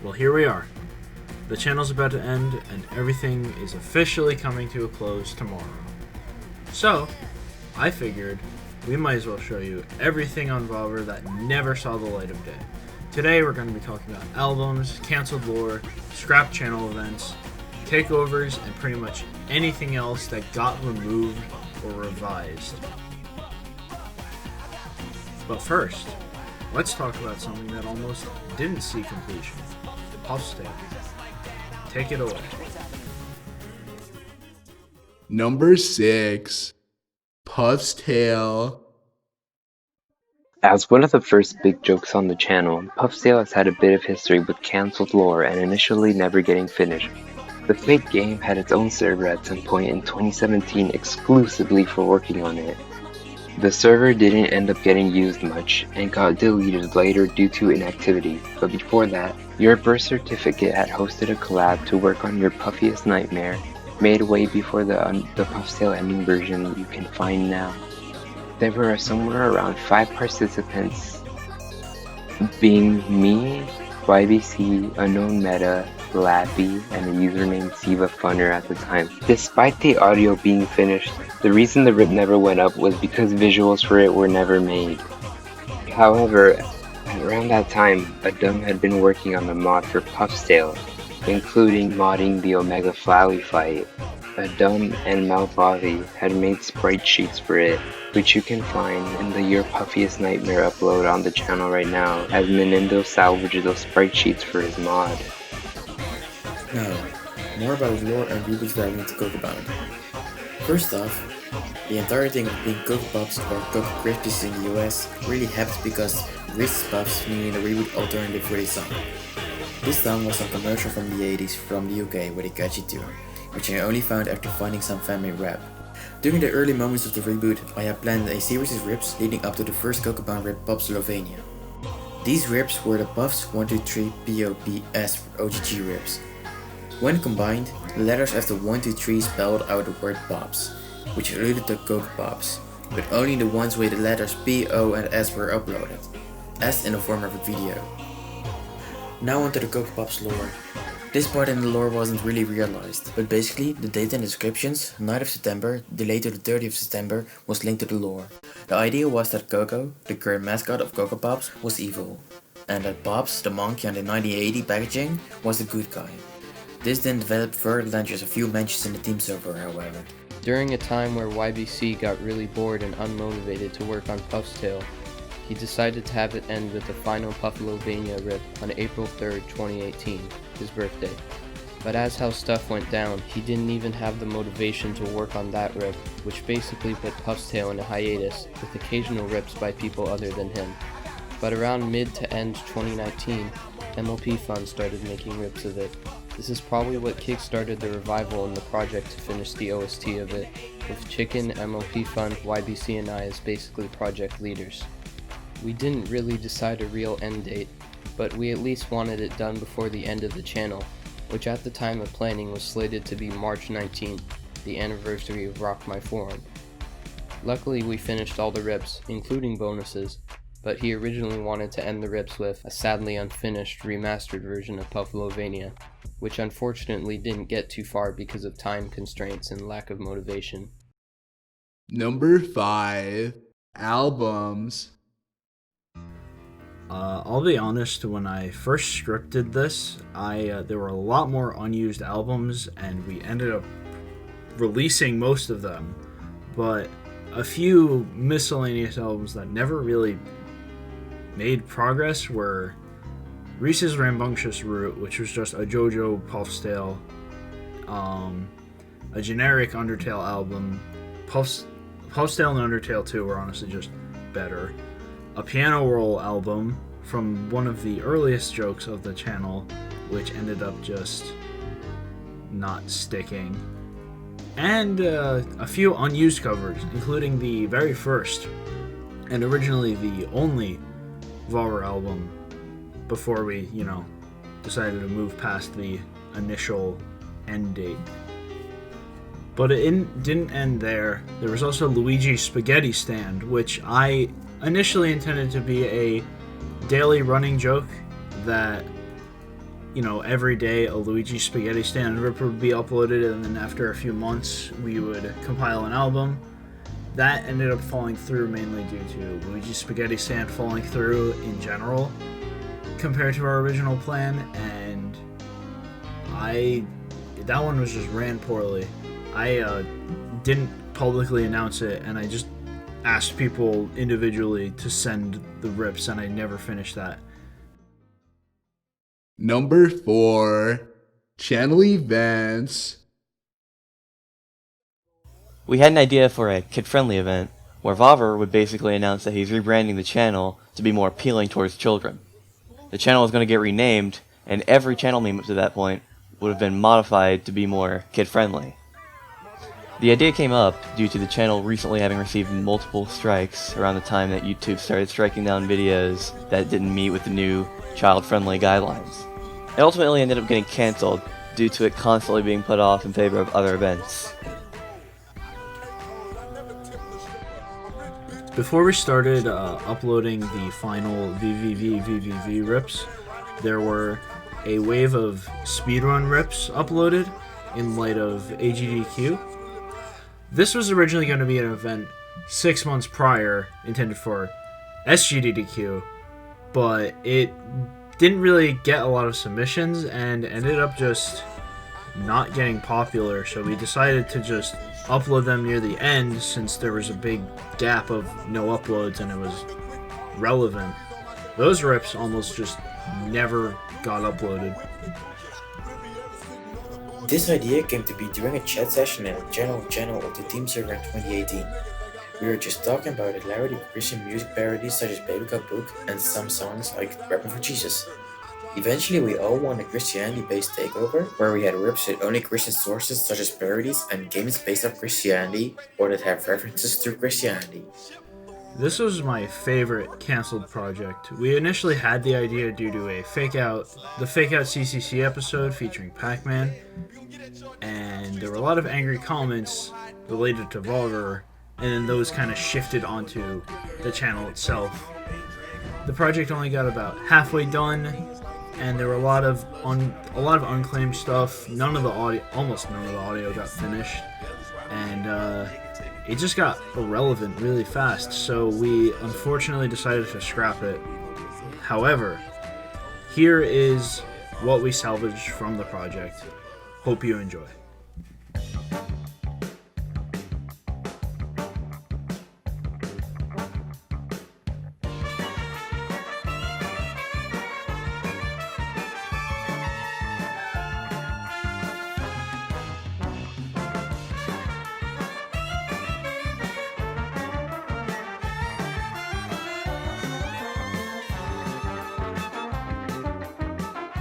Well, here we are. The channel's about to end, and everything is officially coming to a close tomorrow. So, I figured we might as well show you everything on Vavr that never saw the light of day. Today we're going to be talking about albums, cancelled lore, scrap channel events, takeovers, and pretty much anything else that got removed or revised. But first, let's talk about something that almost didn't see completion. Puffstale. Take it away. Number 6. Puffstale. As one of the first big jokes on the channel, Puffstale has had a bit of history with cancelled lore and initially never getting finished. The fake game had its own server at some point in 2017 exclusively for working on it. The server didn't end up getting used much and got deleted later due to inactivity, but before that, your birth certificate had hosted a collab to work on your puffiest nightmare, made way before the Puffstale ending version you can find now. There were somewhere around 5 participants, being me, YBC, Unknown Meta, Lappy, and a user named SivaFunner at the time. Despite the audio being finished, the reason the rip never went up was because visuals for it were never made. However, around that time, Adam had been working on a mod for Puffstale, including modding the Omega Flowey fight. Adam and Malvavi had made sprite sheets for it, which you can find in the Your Puffiest Nightmare upload on the channel right now, as mіnіndo salvaged those sprite sheets for his mod. Now, more about Vloor and VvvvvvaVvvvvvr's variant to Cocoa Bound. First off, the entire thing of being Cocoa Puffs or Cocoa Krispies in the US really happened because Reese's Puffs needed a reboot alternative for this song. This song was a commercial from the 80s from the UK with a catchy tune, which I only found after finding some family rap. During the early moments of the reboot, I had planned a series of rips leading up to the first Cocoa Bound rip, Puffsalovania. These rips were the Puffs 123 POPS OGG rips. When combined, the letters after 1, 2, 3 spelled out the word Pops, which alluded to Cocoa Pops, but only the ones with the letters P, O, and S were uploaded, as in the form of a video. Now onto the Cocoa Pops lore. This part in the lore wasn't really realized, but basically the date and descriptions, 9th of September, delayed to the 30th of September, was linked to the lore. The idea was that Coco, the current mascot of Cocoa Pops, was evil, and that Pops, the monkey on the 1980 packaging, was the good guy. This then developed further than just a few mentions in the team server, however. During a time where YBC got really bored and unmotivated to work on Puffstale, he decided to have it end with the final Puffalovania rip on April 3rd, 2018, his birthday. But as how stuff went down, he didn't even have the motivation to work on that rip, which basically put Puffstale in a hiatus, with occasional rips by people other than him. But around mid to end 2019, MLP Fun started making rips of it. This is probably what kickstarted the revival in the project to finish the OST of it, with Chicken, MLP Fun, YBC and I as basically project leaders. We didn't really decide a real end date, but we at least wanted it done before the end of the channel, which at the time of planning was slated to be March 19th, the anniversary of Rock My Forum. Luckily we finished all the rips, including bonuses, but he originally wanted to end the rips with a sadly unfinished remastered version of Puffalovania, which unfortunately didn't get too far because of time constraints and lack of motivation. Number 5. Albums. I'll be honest, when I first scripted this, there were a lot more unused albums, and we ended up releasing most of them, but a few miscellaneous albums that never really made progress were Reese's Rambunctious Root, which was just a JoJo Puffstale, a generic Undertale album. Puffstale and Undertale 2 were honestly just better. A Piano Roll album from one of the earliest jokes of the channel, which ended up just not sticking. And a few unused covers, including the very first, and originally the only Vavr album, before we, decided to move past the initial end date. But it didn't end there. There was also Luigi's Spaghetti Stand, which I initially intended to be a daily running joke that every day a Luigi Spaghetti Stand rip would be uploaded, and then after a few months we would compile an album. That ended up falling through mainly due to Luigi Spaghetti Stand falling through in general compared to our original plan, and that one was just ran poorly. I didn't publicly announce it, and I just asked people individually to send the rips, and I never finished that. Number 4, channel events. We had an idea for a kid-friendly event, where Vavr would basically announce that he's rebranding the channel to be more appealing towards children. The channel was going to get renamed, and every channel name up to that point would have been modified to be more kid-friendly. The idea came up due to the channel recently having received multiple strikes around the time that YouTube started striking down videos that didn't meet with the new child-friendly guidelines. It ultimately ended up getting cancelled due to it constantly being put off in favor of other events. Before we started uploading the final VVVVVV rips, there were a wave of speedrun rips uploaded in light of AGDQ. This was originally going to be an event 6 months prior, intended for SGDDQ, but it didn't really get a lot of submissions and ended up just not getting popular, so we decided to just upload them near the end since there was a big gap of no uploads and it was relevant. Those rips almost just never got uploaded. This idea came to be during a chat session in a general channel of the team server in 2018. We were just talking about hilarity Christian music parodies such as Baby Got Book and some songs like Rapping for Jesus. Eventually we all won a Christianity-based takeover, where we had rips with only Christian sources such as parodies and games based on Christianity or that have references to Christianity. This was my favorite cancelled project. We initially had the idea due to the Fake Out CCC episode featuring Pac-Man, and there were a lot of angry comments related to Vavr, and then those kind of shifted onto the channel itself. The project only got about halfway done, and there were a lot of unclaimed stuff. Almost none of the audio got finished, and it just got irrelevant really fast, so we unfortunately decided to scrap it. However, here is what we salvaged from the project. Hope you enjoy.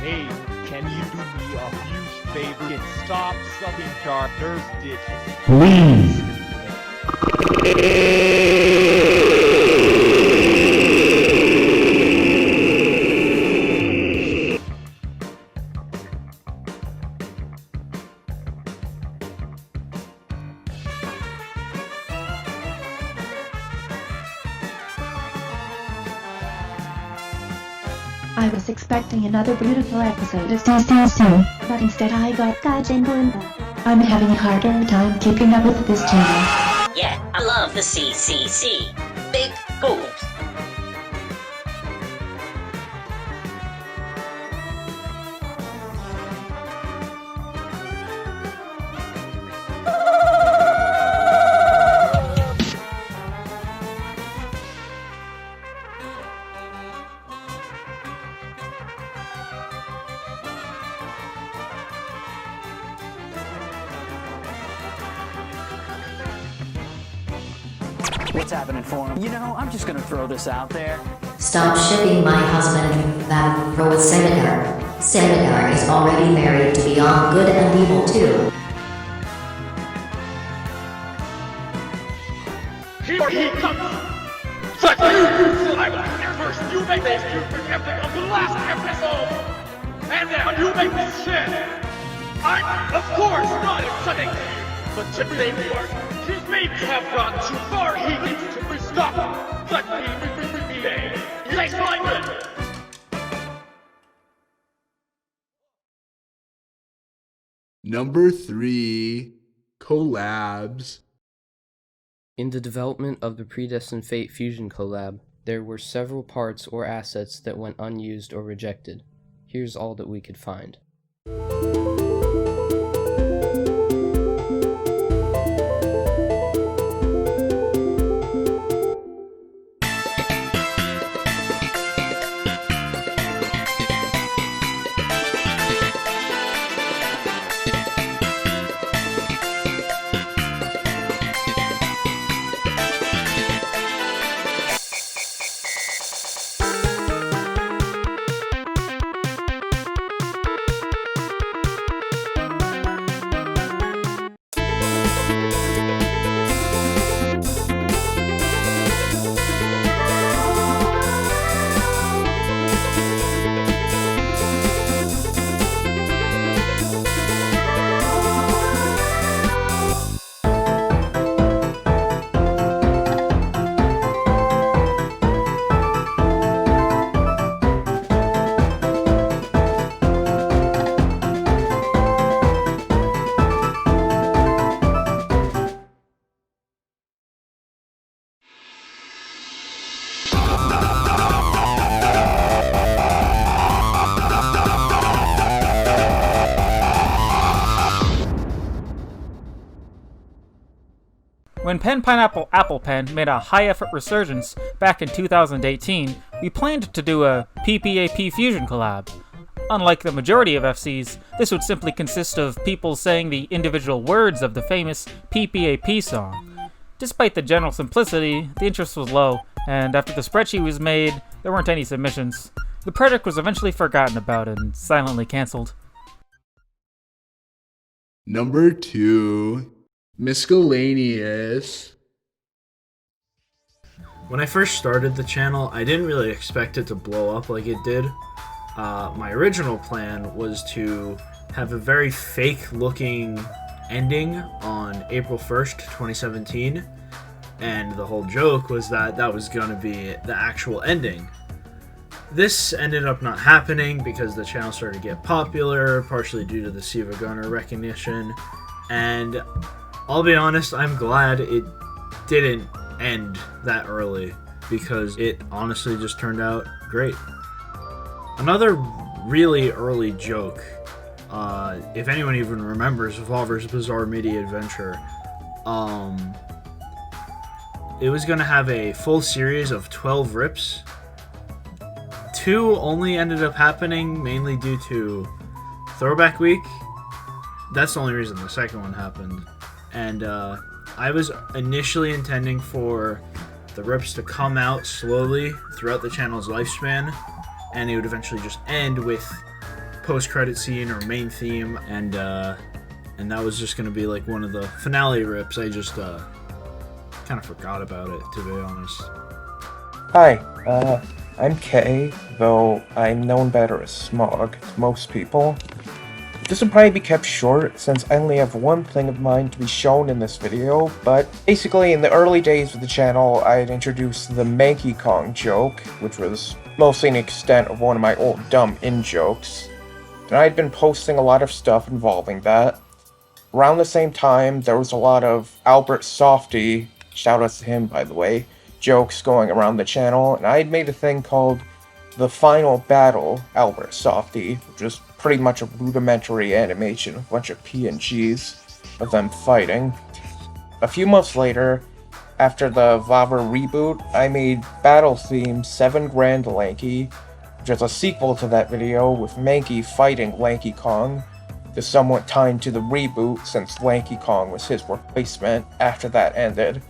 Hey, can you do me a huge favor and stop sucking characters' dick? I was expecting another beautiful episode of CCC, but instead I got Gadget. I'm having a harder time keeping up with this channel. Yeah, I love the CCC. Big boobs. What's happening for him? You know, I'm just gonna throw this out there. Stop shipping my husband, Vavr, with Senator. Senator is already married to Beyond Good and Evil 2. Here he comes! But I will first you make this preemptive of the last episode! And now you make this shit! I'm, of course, not accepting you! But to blame you, his mates have gone too far, he needs to be stopped! Let me be Yes, I Number 3. Collabs. In the development of the Predestined Fate Fusion collab, there were several parts or assets that went unused or rejected. Here's all that we could find. When Pen Pineapple Apple Pen made a high-effort resurgence back in 2018, we planned to do a PPAP Fusion collab. Unlike the majority of FCs, this would simply consist of people saying the individual words of the famous PPAP song. Despite the general simplicity, the interest was low, and after the spreadsheet was made, there weren't any submissions. The project was eventually forgotten about and silently cancelled. Number 2. Miscellaneous. When I first started the channel, I didn't really expect it to blow up like it did. My original plan was to have a very fake-looking ending on April 1st, 2017, and the whole joke was that that was going to be the actual ending. This ended up not happening because the channel started to get popular, partially due to the Siva Gunner recognition, and I'll be honest, I'm glad it didn't end that early, because it honestly just turned out great. Another really early joke, if anyone even remembers Vavr's Bizarre Media Adventure, it was going to have a full series of 12 rips. 2 only ended up happening, mainly due to Throwback Week. That's the only reason the second one happened. And I was initially intending for the rips to come out slowly throughout the channel's lifespan, and it would eventually just end with post-credit scene or main theme, and that was just going to be like one of the finale rips. I just kind of forgot about it, to be honest. Hi, I'm Kay, though I'm known better as Smog to most people. This will probably be kept short, since I only have one thing of mine to be shown in this video, but basically in the early days of the channel, I had introduced the Manky Kong joke, which was mostly an extent of one of my old dumb in-jokes, and I had been posting a lot of stuff involving that. Around the same time, there was a lot of Albert Softy, shoutouts to him by the way, jokes going around the channel, and I had made a thing called The Final Battle Albert Softy, which was pretty much a rudimentary animation, a bunch of PNGs of them fighting. A few months later, after the Vavr reboot, I made Battle Theme 7 Grand Lanky, which is a sequel to that video with Manky fighting Lanky Kong. This somewhat tied to the reboot since Lanky Kong was his replacement after that ended.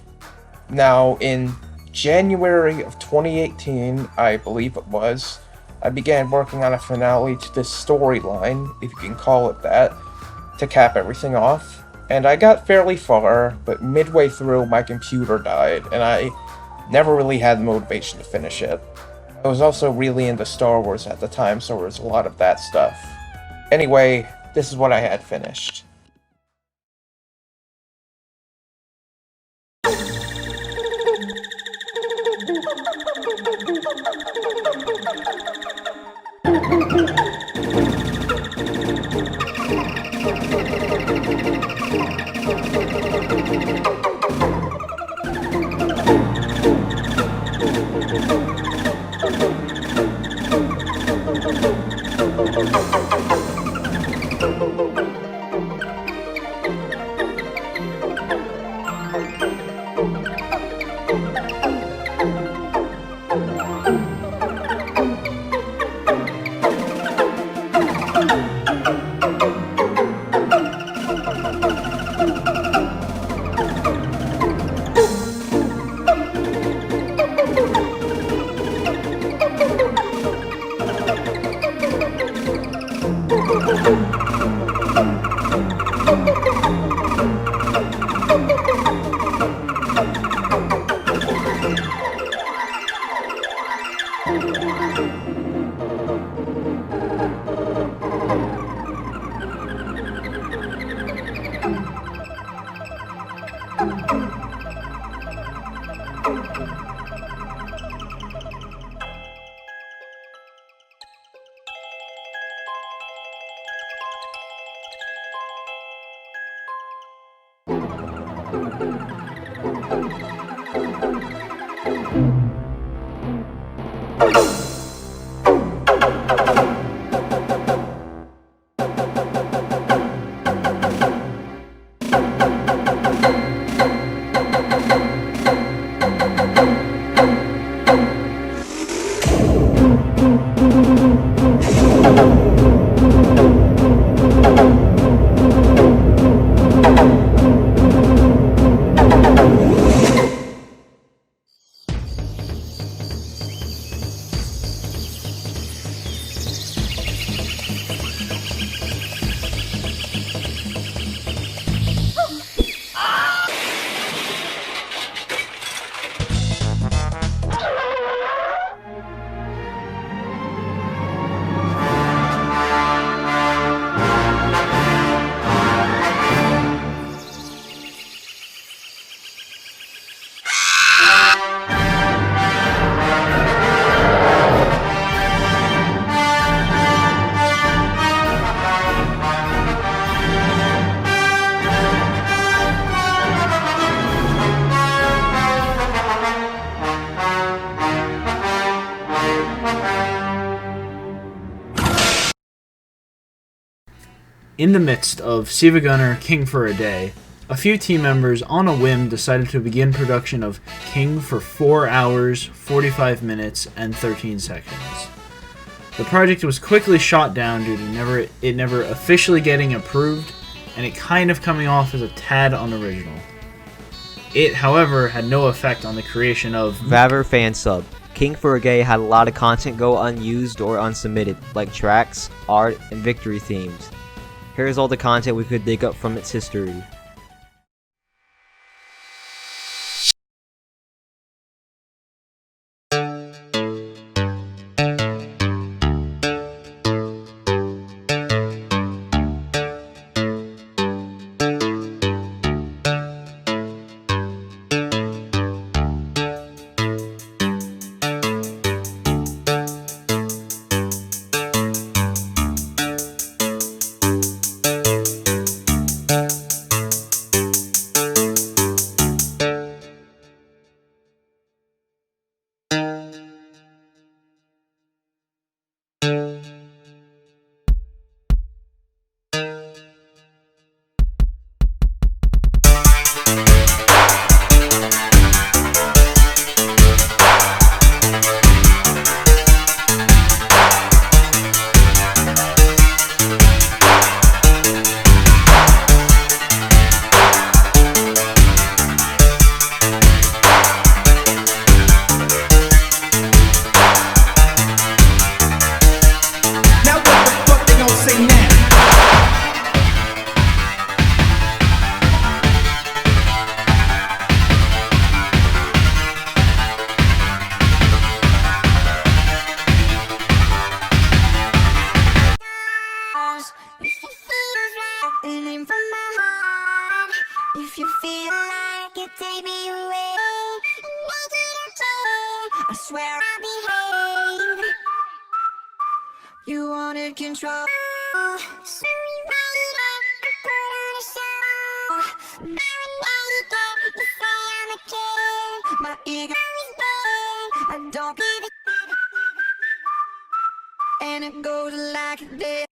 Now, in January of 2018, I believe it was, I began working on a finale to this storyline, if you can call it that, to cap everything off. And I got fairly far, but midway through my computer died, and I never really had the motivation to finish it. I was also really into Star Wars at the time, so there was a lot of that stuff. Anyway, this is what I had finished. In the midst of Siva Gunner King for a Day, a few team members on a whim decided to begin production of King for 4 hours, 45 minutes, and 13 seconds. The project was quickly shot down due to it never officially getting approved, and it kind of coming off as a tad unoriginal. It, however, had no effect on the creation of Vavr Fansub. King for a Day had a lot of content go unused or unsubmitted, like tracks, art, and victory themes. Here's all the content we could dig up from its history. You wanted control. My ego is bad. I don't give it. And and it goes like this.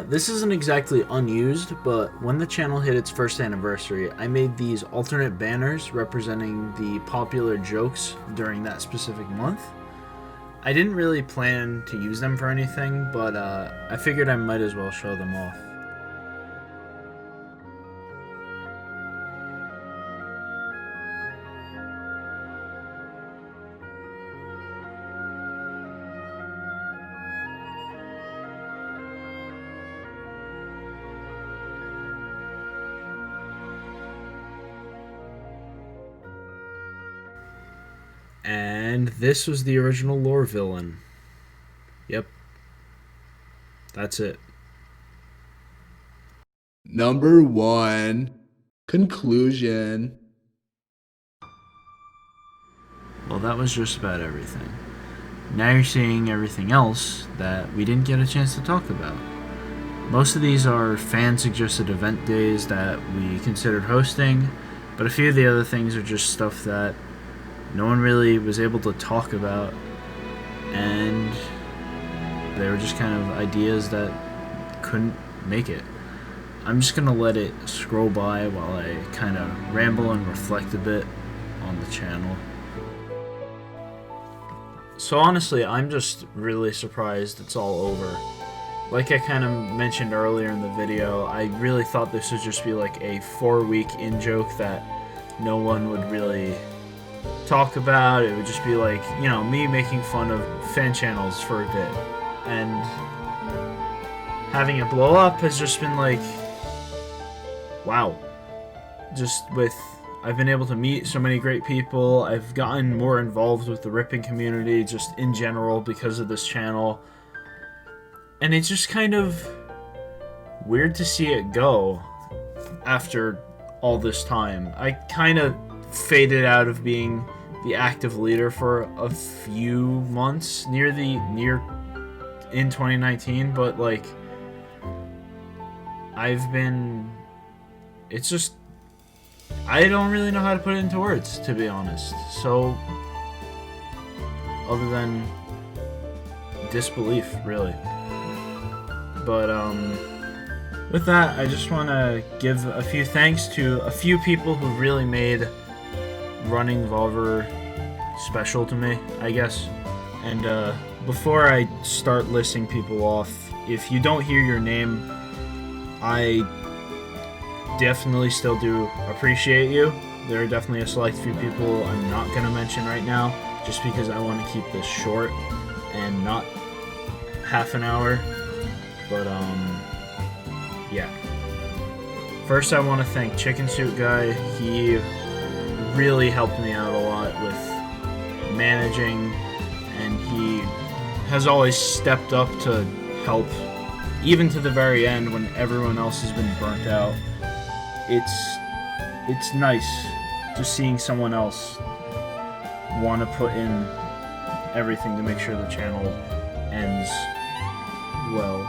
This isn't exactly unused, but when the channel hit its first anniversary, I made these alternate banners representing the popular jokes during that specific month. I didn't really plan to use them for anything, but I figured I might as well show them off. And this was the original lore villain. Yep. That's it. Number 1. Conclusion. Well, that was just about everything. Now you're seeing everything else that we didn't get a chance to talk about. Most of these are fan-suggested event days that we considered hosting, but a few of the other things are just stuff that no one really was able to talk about, and they were just kind of ideas that couldn't make it. I'm just gonna let it scroll by while I kind of ramble and reflect a bit on the channel. So honestly, I'm just really surprised it's all over. Like I kind of mentioned earlier in the video, I really thought this would just be like a 4-week in-joke that no one would really talk about. It would just be like, you know, me making fun of fan channels for a bit. And having it blow up has just been like, wow. Just with, I've been able to meet so many great people. I've gotten more involved with the ripping community just in general because of this channel. And it's just kind of weird to see it go after all this time. I kind of faded out of being the active leader for a few months near in 2019, but like it's just, I don't really know how to put it into words, to be honest. So other than disbelief, really. But with that, I just want to give a few thanks to a few people who really made running Vavr special to me, I guess. And before I start listing people off, if you don't hear your name, I definitely still do appreciate you. There are definitely a select few people I'm not going to mention right now, just because I want to keep this short and not half an hour. But yeah. First, I want to thank ChickenSuitGuy. He really helped me out a lot with managing, and he has always stepped up to help, even to the very end when everyone else has been burnt out. It's nice just seeing someone else want to put in everything to make sure the channel ends well.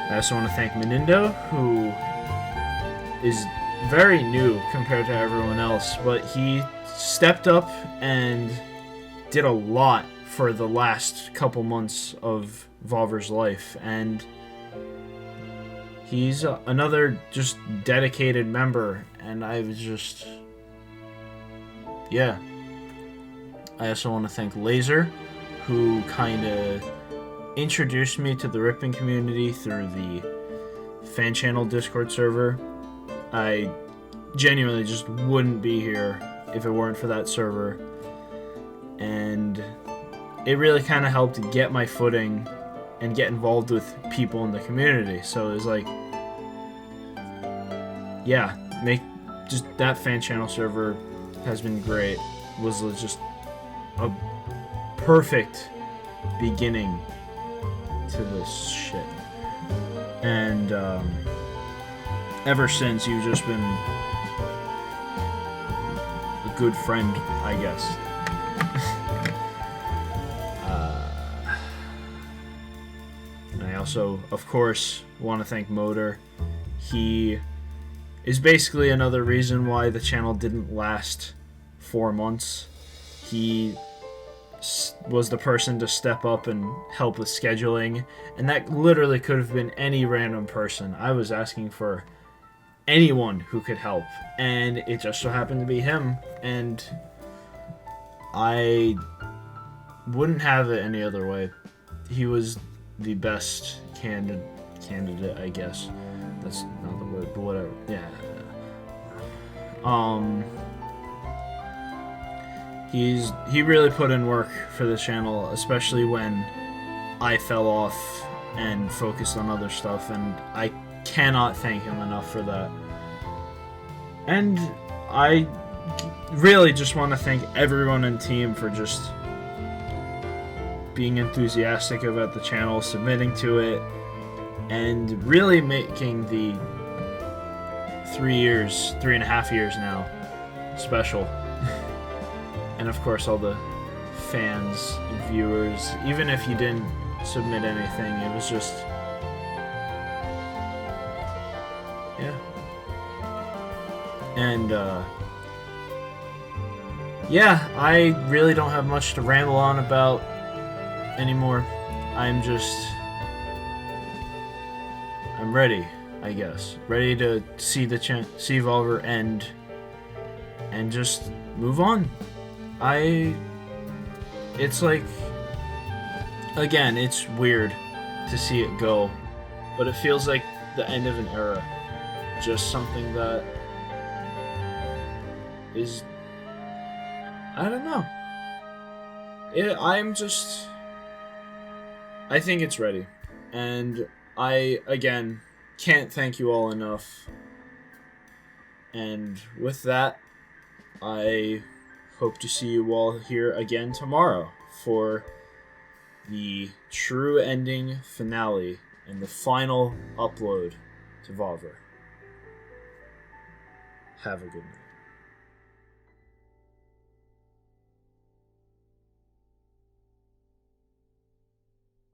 I also want to thank mіnіndo, who is very new compared to everyone else, but he stepped up and did a lot for the last couple months of Vavr's life, and he's another just dedicated member, and I was just, yeah. I also want to thank Laser, who kind of introduced me to the ripping community through the fan channel Discord server. I genuinely just wouldn't be here if it weren't for that server, and it really kind of helped get my footing and get involved with people in the community. So it was like, yeah, just that fan channel server has been great. Was just a perfect beginning to this shit, and ever since, you've just been a good friend, I guess. And I also, of course, want to thank Motor. He is basically another reason why the channel didn't last 4 months. He was the person to step up and help with scheduling, and that literally could have been any random person. I was asking for anyone who could help, and it just so happened to be him, and I wouldn't have it any other way. He was the best candidate, I guess. That's not the word, but whatever. Yeah. He really put in work for the channel, especially when I fell off and focused on other stuff, and I cannot thank him enough for that. And I really just want to thank everyone in team for just being enthusiastic about the channel, submitting to it, and really making the 3.5 years now special. And of course all the fans and viewers, even if you didn't submit anything, it was just, yeah. And yeah, I really don't have much to ramble on about anymore. I'm ready, I guess. Ready to see see Vavr end and just move on. It's like, again, it's weird to see it go, but it feels like the end of an era. Just something that is, I don't know. I think it's ready. And I, again, can't thank you all enough. And with that, I hope to see you all here again tomorrow for the true ending finale and the final upload to Vavr. Have a good night.